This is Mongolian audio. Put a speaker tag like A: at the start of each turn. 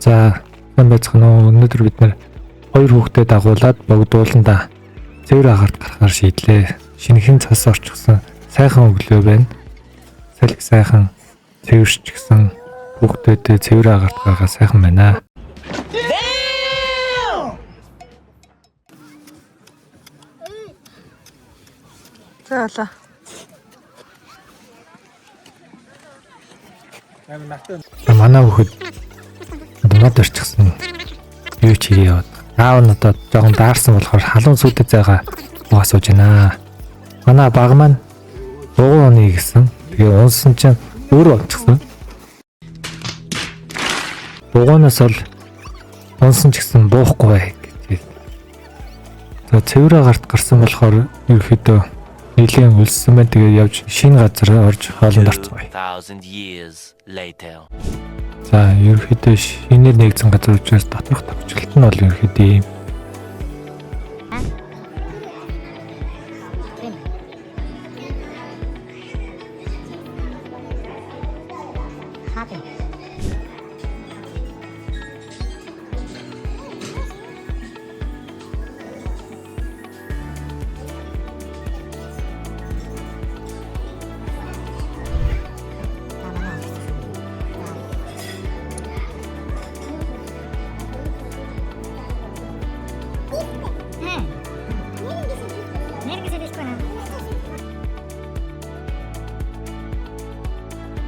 A: За сайн байцгаана уу. Өнөөдөр бид нэр 2 хүүхдэд дагуулад богдууланда цэвэр агаарт гарахаар шийдлээ. Шинэхэн цас орчихсон сайхан өглөө байна. Салхи сайхан цэвэрч гисэн хүүхдэд цэвэр агаарт гарахаа сайхан байна.
B: За.
A: Манай хүүхэд дунаад орчихсон. Юу ч хийе яваад. Аав нь одоо жоохон даарсан болохоор халуун сүдэд зайгаа угаас сууж байна. Манай баг маань дугуй оны гэсэн. Тэгээ унсан чинь өөрөө онцгсон. Дугуйнаас бол унсан ч гэсэн буухгүй бай гэж. За цэвэр агаарт гарсан болохоор ерөөхдөө нэлийн үлссэн байна. Тэгээ явж шинэ газар орж хоолнд орцгоо.
C: 1000 years later.
A: За ерөөхдөө шинээр нэгдсэн газар учраас дотоох төвчлөлт нь бол ерөөхдөө ийм